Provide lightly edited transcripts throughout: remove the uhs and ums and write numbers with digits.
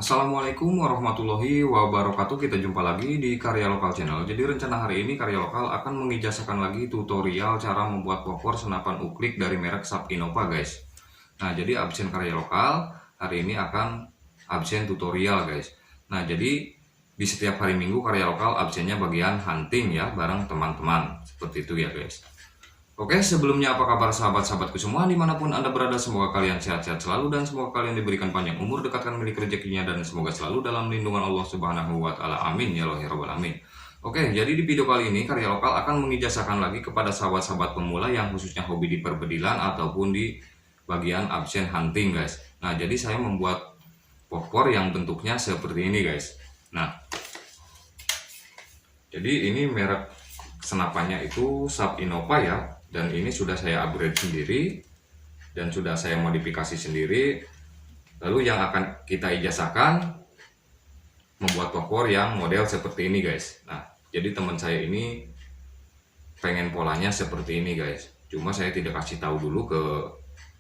Assalamualaikum warahmatullahi wabarakatuh. Kita jumpa lagi di Karya Lokal Channel. Jadi rencana hari ini Karya Lokal akan mengijazahkan lagi tutorial cara membuat popor senapan uklik dari merek Sub Innova, guys. Nah, jadi absen Karya Lokal hari ini akan absen tutorial, guys. Nah, jadi di setiap hari Minggu Karya Lokal absennya bagian hunting ya, bareng teman-teman. Seperti itu ya, guys. Oke, sebelumnya apa kabar sahabat-sahabatku semua dimanapun Anda berada, semoga kalian sehat-sehat selalu dan semoga kalian diberikan panjang umur, dekatkan milik rezekinya, dan semoga selalu dalam lindungan Allah Subhanahu wa Ta'ala. Amin ya Allah ya Rabbal Alamin. Oke, jadi di video kali ini Karya Lokal akan mengijazahkan lagi kepada sahabat-sahabat pemula yang khususnya hobi di perbedilan ataupun di bagian absen hunting, guys. Nah, jadi saya membuat popor yang bentuknya seperti ini, guys. Nah, jadi ini merek senapannya itu Sub Innova ya, dan ini sudah saya upgrade sendiri dan sudah saya modifikasi sendiri. Lalu yang akan kita ijazahkan membuat popor yang model seperti ini, guys. Nah, jadi teman saya ini pengen polanya seperti ini, guys. Cuma saya tidak kasih tahu dulu ke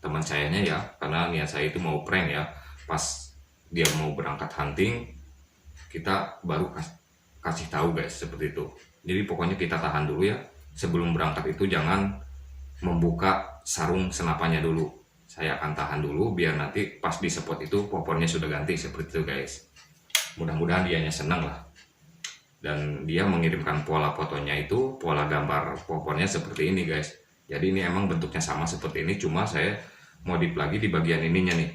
teman sayanya ya, karena niat saya itu mau prank ya. Pas dia mau berangkat hunting, kita baru kasih tahu, guys, seperti itu. Jadi pokoknya kita tahan dulu ya. Sebelum berangkat itu jangan membuka sarung senapannya dulu. Saya akan tahan dulu biar nanti pas di spot itu popornya sudah ganti, seperti itu, guys. Mudah-mudahan dianya senang lah. Dan dia mengirimkan pola fotonya itu, pola gambar popornya seperti ini, guys. Jadi ini emang bentuknya sama seperti ini, cuma saya modif lagi di bagian ininya nih.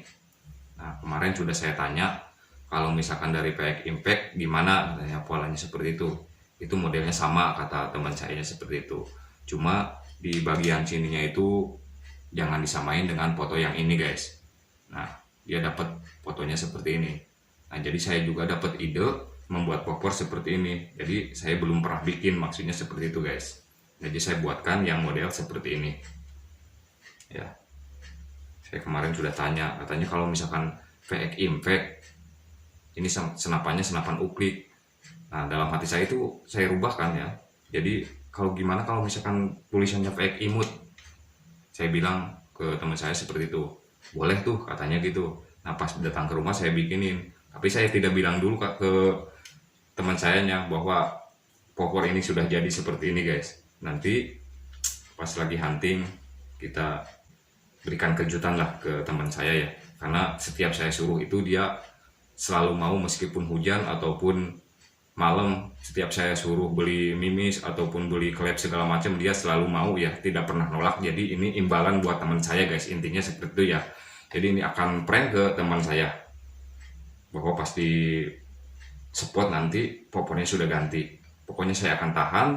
Nah, kemarin sudah saya tanya kalau misalkan dari PX Impact gimana, katanya polanya seperti itu modelnya sama, kata teman saya seperti itu. Cuma di bagian sininya itu jangan disamain dengan foto yang ini, guys. Nah, dia dapat fotonya seperti ini. Nah, jadi saya juga dapat ide membuat popor seperti ini. Jadi saya belum pernah bikin, maksudnya seperti itu, guys. Jadi saya buatkan yang model seperti ini ya. Saya kemarin sudah tanya, katanya kalau misalkan PX Impact ini senapannya senapan uklik. Nah, dalam hati saya itu saya rubahkan ya. Jadi kalau gimana kalau misalkan tulisannya PX Imut? Saya bilang ke teman saya seperti itu. Boleh tuh, katanya gitu. Nah, pas datang ke rumah saya bikinin. Tapi saya tidak bilang dulu ke teman sayanya bahwa popor ini sudah jadi seperti ini, guys. Nanti pas lagi hunting kita berikan kejutan lah ke teman saya ya. Karena setiap saya suruh itu dia selalu mau, meskipun hujan ataupun malam, setiap saya suruh beli mimis ataupun beli klep segala macam, dia selalu mau ya, tidak pernah nolak. Jadi ini imbalan buat teman saya, guys, intinya seperti itu ya. Jadi ini akan prank ke teman saya bahwa pasti spot nanti popornya sudah ganti. Pokoknya saya akan tahan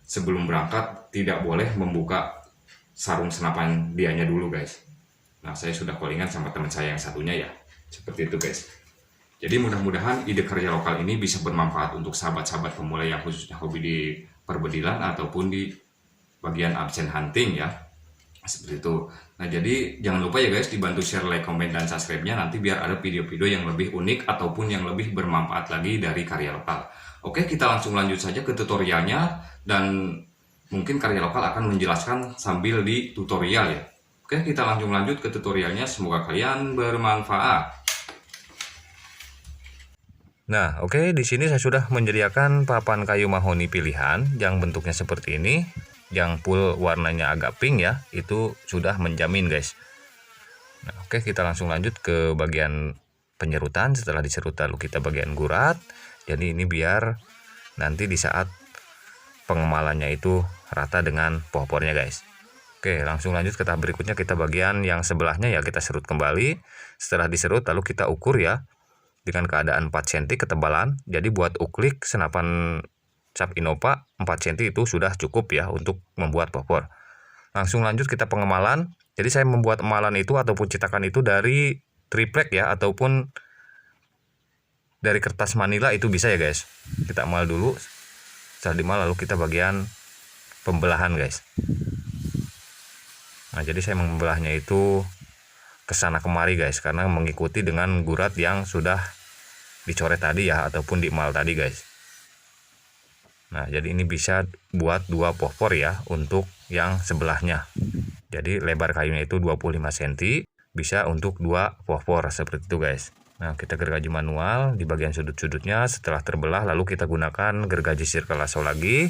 sebelum berangkat, tidak boleh membuka sarung senapan dianya dulu, guys. Nah, saya sudah callingan sama teman saya yang satunya ya, seperti itu, guys. Jadi mudah-mudahan ide Karya Lokal ini bisa bermanfaat untuk sahabat-sahabat pemula yang khususnya hobi di perbedilan ataupun di bagian absen hunting ya. Seperti itu. Nah, jadi jangan lupa ya, guys, dibantu share, like, komen, dan subscribe-nya nanti biar ada video-video yang lebih unik ataupun yang lebih bermanfaat lagi dari Karya Lokal. Oke, kita langsung lanjut saja ke tutorialnya, dan mungkin Karya Lokal akan menjelaskan sambil di tutorial ya. Oke, kita langsung lanjut ke tutorialnya, semoga kalian bermanfaat. Nah, oke, di sini saya sudah menyediakan papan kayu mahoni pilihan yang bentuknya seperti ini, yang full warnanya agak pink ya, itu sudah menjamin, guys. Nah, oke, kita langsung lanjut ke bagian penyerutan. Setelah diserut lalu kita bagian gurat. Jadi ini biar nanti di saat pengemalannya itu rata dengan popornya, guys. Oke, langsung lanjut ke tahap berikutnya. Kita bagian yang sebelahnya ya kita serut kembali. Setelah diserut lalu kita ukur ya dengan keadaan 4 cm ketebalan. Jadi buat uklik senapan Sub Innova 4 cm itu sudah cukup ya untuk membuat popor. Langsung lanjut kita pengemalan. Jadi saya membuat emalan itu ataupun cetakan itu dari triplek ya, ataupun dari kertas manila itu bisa ya, guys. Kita emal dulu. Setelah dimal lalu kita bagian pembelahan, guys. Nah, jadi saya membelahnya itu kesana kemari, guys, karena mengikuti dengan gurat yang sudah dicoret tadi ya, ataupun dimal tadi, guys. Nah, jadi ini bisa buat 2 popor ya untuk yang sebelahnya. Jadi lebar kayunya itu 25 cm, bisa untuk 2 popor seperti itu, guys. Nah, kita gergaji manual di bagian sudut-sudutnya. Setelah terbelah, lalu kita gunakan gergaji circle lasso lagi.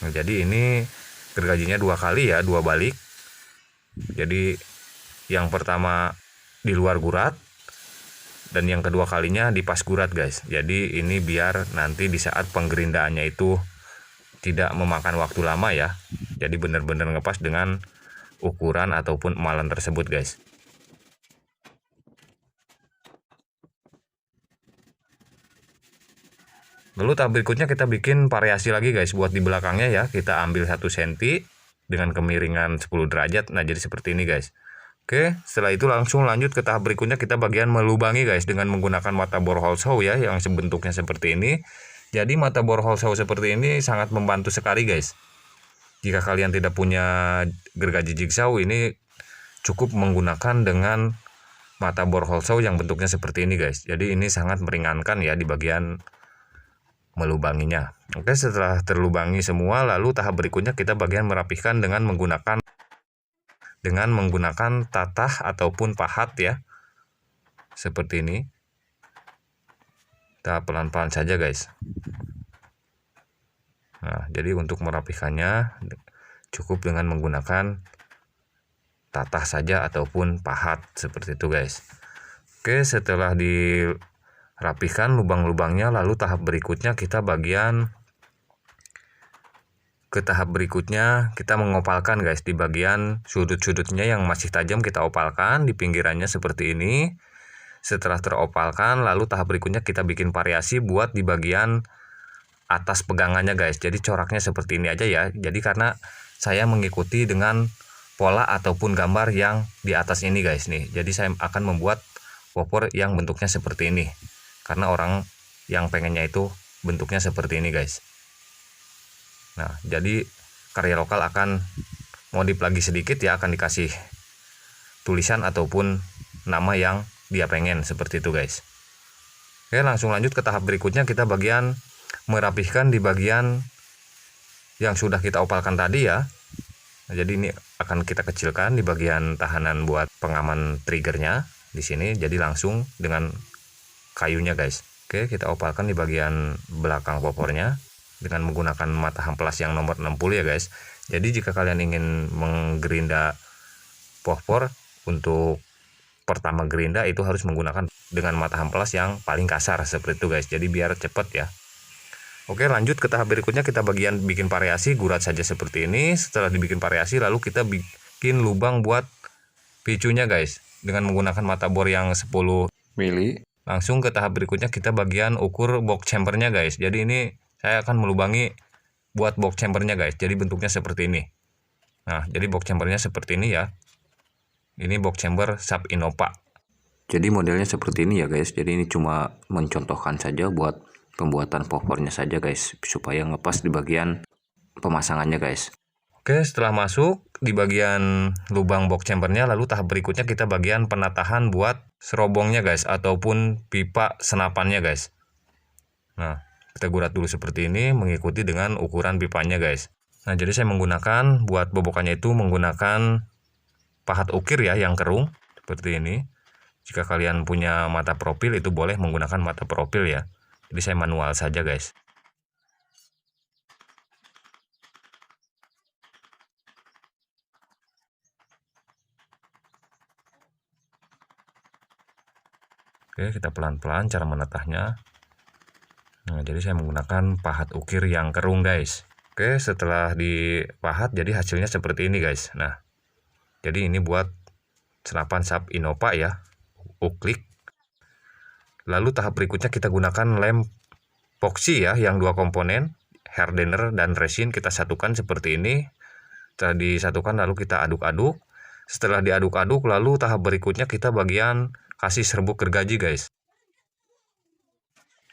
Nah, jadi ini gergajinya 2 kali ya, 2 balik. Jadi yang pertama di luar gurat dan yang kedua kalinya di pas gurat guys. Jadi ini biar nanti di saat penggerindaannya itu tidak memakan waktu lama ya. Jadi benar-benar ngepas dengan ukuran ataupun emalan tersebut guys. Lalu tahap berikutnya kita bikin variasi lagi guys. Buat di belakangnya ya, kita ambil 1 cm dengan kemiringan 10 derajat. Nah, jadi seperti ini guys. Oke, setelah itu langsung lanjut ke tahap berikutnya, kita bagian melubangi guys dengan menggunakan mata bor hole saw ya, yang bentuknya seperti ini. Jadi mata bor hole saw seperti ini sangat membantu sekali guys. Jika kalian tidak punya gergaji jigsaw, ini cukup menggunakan dengan mata bor hole saw yang bentuknya seperti ini guys. Jadi ini sangat meringankan ya di bagian melubanginya. Oke, setelah terlubangi semua, lalu tahap berikutnya kita bagian merapihkan dengan menggunakan tatah ataupun pahat ya, seperti ini. Kita pelan-pelan saja guys. Nah, jadi untuk merapihkannya cukup dengan menggunakan tatah saja ataupun pahat seperti itu guys. Oke, setelah dirapihkan lubang-lubangnya, lalu tahap berikutnya kita kita mengopalkan guys. Di bagian sudut-sudutnya yang masih tajam kita opalkan, di pinggirannya seperti ini. Setelah teropalkan, lalu tahap berikutnya kita bikin variasi buat di bagian atas pegangannya guys. Jadi coraknya seperti ini aja ya. Jadi karena saya mengikuti dengan pola ataupun gambar yang di atas ini guys nih. Jadi saya akan membuat popor yang bentuknya seperti ini. Karena orang yang pengennya itu bentuknya seperti ini guys. Nah, jadi karya lokal akan modif lagi sedikit ya, akan dikasih tulisan ataupun nama yang dia pengen seperti itu guys. Oke, langsung lanjut ke tahap berikutnya, kita bagian merapihkan di bagian yang sudah kita opalkan tadi ya. Nah, jadi ini akan kita kecilkan di bagian tahanan buat pengaman triggernya di sini. Jadi langsung dengan kayunya guys. Oke, kita opalkan di bagian belakang popornya dengan menggunakan mata amplas yang nomor 60 ya guys. Jadi jika kalian ingin menggerinda popor untuk pertama gerinda itu harus menggunakan dengan mata amplas yang paling kasar seperti itu guys. Jadi biar cepet ya. Oke, lanjut ke tahap berikutnya, kita bagian bikin variasi gurat saja seperti ini. Setelah dibikin variasi, lalu kita bikin lubang buat picunya guys dengan menggunakan mata bor yang 10 mili. Langsung ke tahap berikutnya, kita bagian ukur box chambernya guys. Jadi ini saya akan melubangi buat box chambernya guys. Jadi bentuknya seperti ini. Nah, jadi box chambernya seperti ini ya. Ini box chamber sub Innova. Jadi modelnya seperti ini ya guys. Jadi ini cuma mencontohkan saja buat pembuatan popornya saja guys, supaya ngepas di bagian pemasangannya guys. Oke, setelah masuk di bagian lubang box chambernya, lalu tahap berikutnya kita bagian penatahan buat serobongnya guys, ataupun pipa senapannya guys. Nah, kita gurat dulu seperti ini mengikuti dengan ukuran pipanya guys. Nah, jadi saya menggunakan buat bobokannya itu menggunakan pahat ukir ya yang kerung seperti ini. Jika kalian punya mata profil itu boleh menggunakan mata profil ya. Jadi saya manual saja guys. Oke, kita pelan-pelan cara menatahnya. Nah, jadi saya menggunakan pahat ukir yang kerung guys. Oke, setelah dipahat jadi hasilnya seperti ini guys. Nah, jadi ini buat senapan sub Innova ya, uklik. Lalu tahap berikutnya kita gunakan lem epoxy ya, yang 2 komponen, hardener dan resin kita satukan seperti ini. Setelah disatukan lalu kita aduk-aduk. Setelah diaduk-aduk, lalu tahap berikutnya kita bagian kasih serbuk gergaji guys.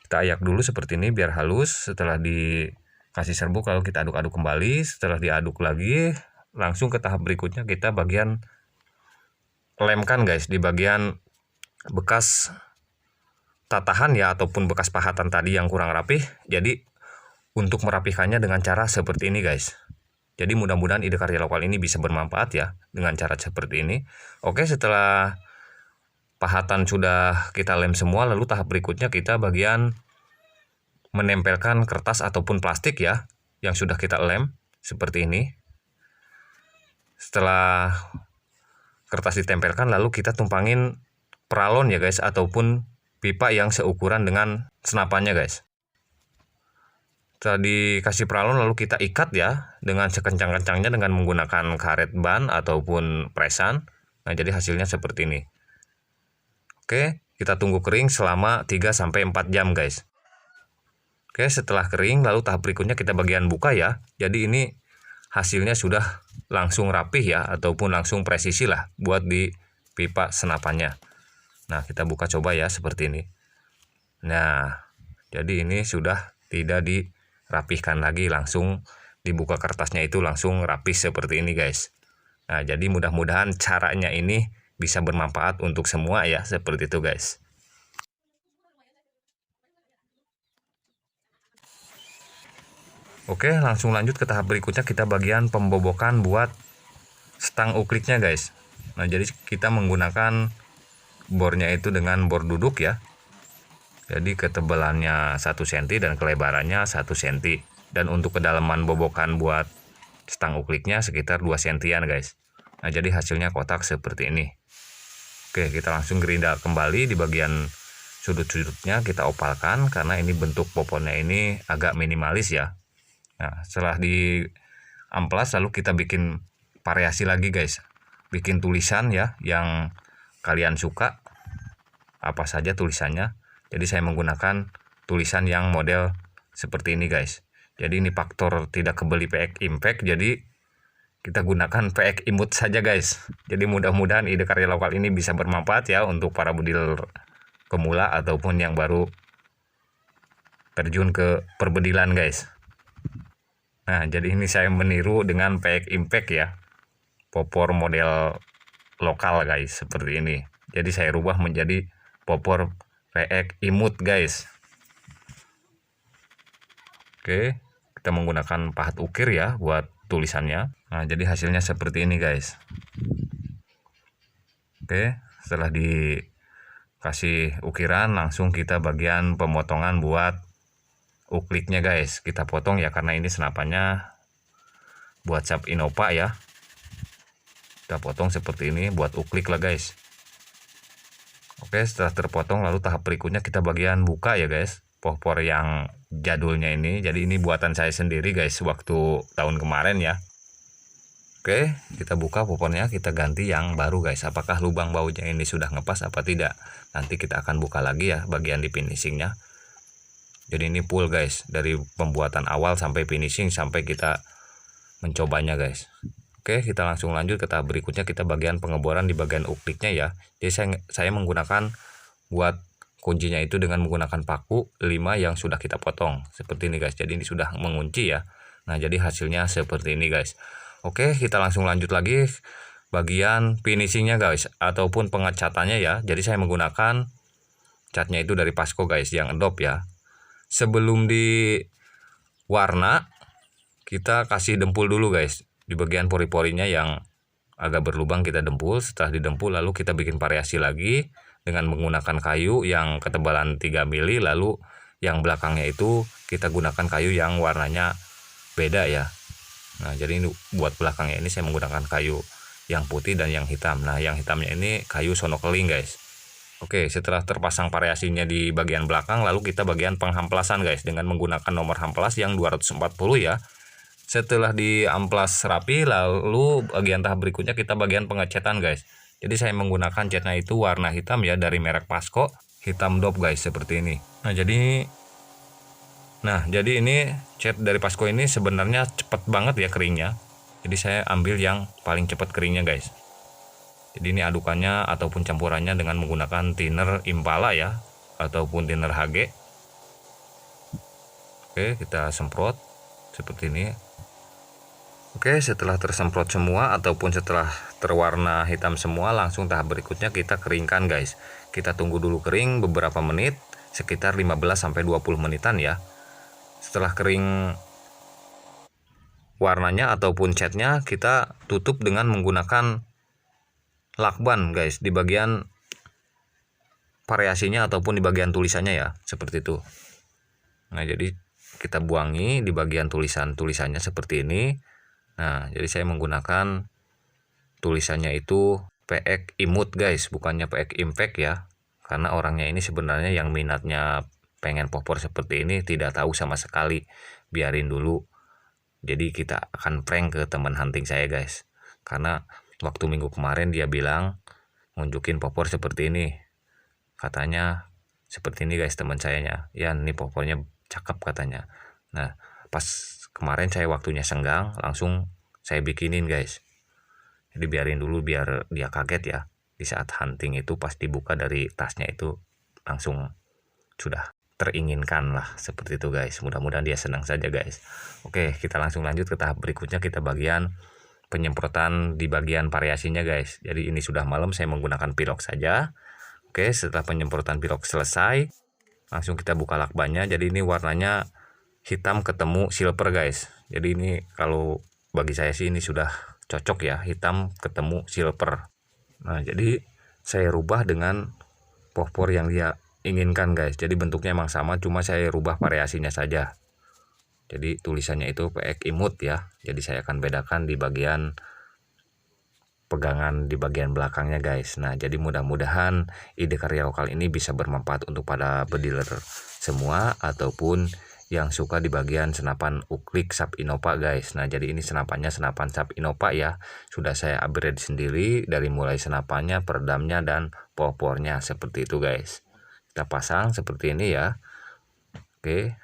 Kita ayak dulu seperti ini biar halus. Setelah dikasih serbuk lalu kita aduk-aduk kembali. Setelah diaduk lagi, langsung ke tahap berikutnya kita bagian lemkan guys di bagian bekas tatahan ya, ataupun bekas pahatan tadi yang kurang rapih. Jadi untuk merapihkannya dengan cara seperti ini guys. Jadi mudah-mudahan ide karya lokal ini bisa bermanfaat ya dengan cara seperti ini. Oke, setelah pahatan sudah kita lem semua, lalu tahap berikutnya kita bagian menempelkan kertas ataupun plastik ya yang sudah kita lem seperti ini. Setelah kertas ditempelkan, lalu kita tumpangin peralon ya guys, ataupun pipa yang seukuran dengan senapannya guys. Setelah dikasih peralon, lalu kita ikat ya dengan sekencang-kencangnya dengan menggunakan karet ban ataupun presan. Nah, jadi hasilnya seperti ini. Oke, kita tunggu kering selama 3-4 jam guys. Oke, setelah kering, lalu tahap berikutnya kita bagian buka ya. Jadi ini hasilnya sudah langsung rapih ya, ataupun langsung presisi lah buat di pipa senapannya. Nah, kita buka coba ya seperti ini. Nah, jadi ini sudah tidak dirapihkan lagi, langsung dibuka kertasnya itu langsung rapih seperti ini guys. Nah, jadi mudah-mudahan caranya ini bisa bermanfaat untuk semua ya, seperti itu guys. Oke, langsung lanjut ke tahap berikutnya, kita bagian pembobokan buat stang ukliknya guys. Nah, jadi kita menggunakan bornya itu dengan bor duduk ya. Jadi ketebalannya 1 cm dan kelebarannya 1 cm. Dan untuk kedalaman bobokan buat stang ukliknya sekitar 2 cm guys. Nah, jadi hasilnya kotak seperti ini. Oke, kita langsung gerindal kembali di bagian sudut-sudutnya, kita opalkan karena ini bentuk poponnya ini agak minimalis ya. Nah, setelah di amplas, lalu kita bikin variasi lagi guys. Bikin tulisan ya yang kalian suka, apa saja tulisannya. Jadi saya menggunakan tulisan yang model seperti ini guys. Jadi ini faktor tidak kebeli PX Impact, jadi kita gunakan PX Imut saja guys. Jadi mudah-mudahan ide karya lokal ini bisa bermanfaat ya untuk para budidaya pemula ataupun yang baru terjun ke perbedilan guys. Nah, jadi ini saya meniru dengan PX Impact ya, popor model lokal guys, seperti ini. Jadi saya rubah menjadi popor PX Imut guys. Oke, kita menggunakan pahat ukir ya buat tulisannya. Nah, jadi hasilnya seperti ini guys. Oke, setelah dikasih ukiran, langsung kita bagian pemotongan buat ukliknya guys. Kita potong ya karena ini senapannya buat sap Innova ya. Kita potong seperti ini buat uklik lah guys. Oke, setelah terpotong, lalu tahap berikutnya kita bagian buka ya guys. Popor yang jadulnya ini, jadi ini buatan saya sendiri guys waktu tahun kemarin ya. Oke, kita buka popornya, kita ganti yang baru guys. Apakah lubang bautnya ini sudah ngepas apa tidak? Nanti kita akan buka lagi ya bagian di finishingnya. Jadi ini full guys, dari pembuatan awal sampai finishing sampai kita mencobanya guys. Oke, kita langsung lanjut ke tahap berikutnya, kita bagian pengeboran di bagian ukliknya ya. Jadi saya menggunakan buat kuncinya itu dengan menggunakan paku 5 yang sudah kita potong seperti ini guys. Jadi ini sudah mengunci ya. Nah, jadi hasilnya seperti ini guys. Oke, kita langsung lanjut lagi bagian finishingnya guys, ataupun pengecatannya ya. Jadi saya menggunakan catnya itu dari Pasco guys, yang Adobe ya. Sebelum di warna, kita kasih dempul dulu guys. Di bagian pori-porinya yang agak berlubang kita dempul. Setelah didempul, lalu kita bikin variasi lagi dengan menggunakan kayu yang ketebalan 3 mili. Lalu yang belakangnya itu kita gunakan kayu yang warnanya beda ya. Nah, jadi ini buat belakangnya ini saya menggunakan kayu yang putih dan yang hitam. Nah, yang hitamnya ini kayu sonokeling guys. Oke, setelah terpasang variasinya di bagian belakang, lalu kita bagian penghamplasan guys dengan menggunakan nomor hamplas yang 240 ya. Setelah diamplas rapi, lalu bagian tahap berikutnya kita bagian pengecetan guys. Jadi saya menggunakan catnya itu warna hitam ya, dari merek Pasco, hitam dop guys, seperti ini. Nah, jadi ini cat dari Pasco ini sebenarnya cepat banget ya keringnya. Jadi saya ambil yang paling cepat keringnya guys. Jadi ini adukannya ataupun campurannya dengan menggunakan thinner Impala ya, ataupun thinner HG. Oke, kita semprot seperti ini. Oke, setelah tersemprot semua ataupun setelah terwarna hitam semua, langsung tahap berikutnya kita keringkan guys. Kita tunggu dulu kering beberapa menit, sekitar 15-20 menitan ya. Setelah kering warnanya ataupun catnya kita tutup dengan menggunakan lakban guys, di bagian variasinya ataupun di bagian tulisannya ya, seperti itu. Nah jadi kita buangi di bagian tulisannya seperti ini. Nah jadi saya menggunakan tulisannya itu PX Imut guys, bukannya PX Impact ya, karena orangnya ini sebenarnya yang minatnya pengen popor seperti ini tidak tahu sama sekali. Biarin dulu, jadi kita akan prank ke teman hunting saya guys, karena waktu minggu kemarin dia bilang nunjukin popor seperti ini, katanya seperti ini guys teman sayanya ya, ini popornya cakep katanya. Nah pas kemarin saya waktunya senggang langsung saya bikinin guys, jadi biarin dulu biar dia kaget ya, di saat hunting itu pas dibuka dari tasnya itu langsung sudah teringinkan lah, seperti itu guys. Mudah-mudahan dia senang saja guys. Oke, kita langsung lanjut ke tahap berikutnya, kita bagian penyemprotan di bagian variasinya guys. Jadi ini sudah malam, saya menggunakan pilok saja. Oke, setelah penyemprotan pilok selesai, langsung kita buka lakbannya. Jadi ini warnanya hitam ketemu silver guys. Jadi ini kalau bagi saya sih ini sudah cocok ya, hitam ketemu silver. Nah jadi saya rubah dengan popor yang dia inginkan guys. Jadi bentuknya emang sama, cuma saya rubah variasinya saja. Jadi tulisannya itu PX Imut ya. Jadi saya akan bedakan di bagian pegangan di bagian belakangnya guys. Nah jadi mudah-mudahan ide karya lokal ini bisa bermanfaat untuk para bediler semua ataupun yang suka di bagian senapan uklik Sub Innova guys. Nah jadi ini senapannya senapan Sub Innova ya, sudah saya upgrade sendiri dari mulai senapannya, peredamnya, dan popornya seperti itu guys. Kita pasang seperti ini ya. Oke,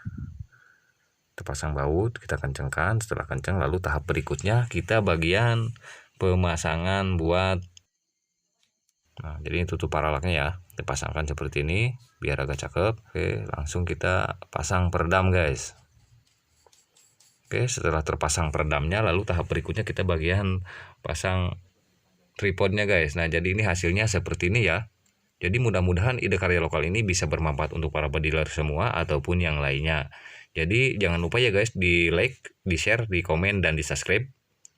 kita pasang baut, kita kencangkan. Setelah kencang, lalu tahap berikutnya kita bagian pemasangan buat, nah jadi ini tutup paralaknya ya, kita pasangkan seperti ini biar agak cakep. Oke, langsung kita pasang peredam guys. Oke, setelah terpasang peredamnya, lalu tahap berikutnya kita bagian pasang tripodnya guys. Nah jadi ini hasilnya seperti ini ya. Jadi mudah-mudahan ide karya lokal ini bisa bermanfaat untuk para pediler semua ataupun yang lainnya. Jadi jangan lupa ya guys, di like, di share, di komen, dan di subscribe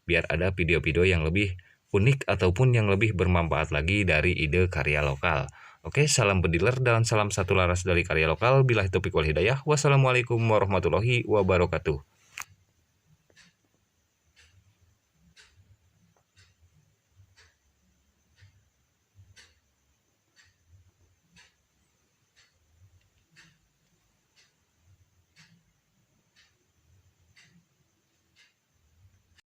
biar ada video-video yang lebih unik ataupun yang lebih bermanfaat lagi dari ide karya lokal. Oke, salam bediler dan salam satu laras dari karya lokal. Billahi taufiq wal hidayah. Wassalamualaikum warahmatullahi wabarakatuh.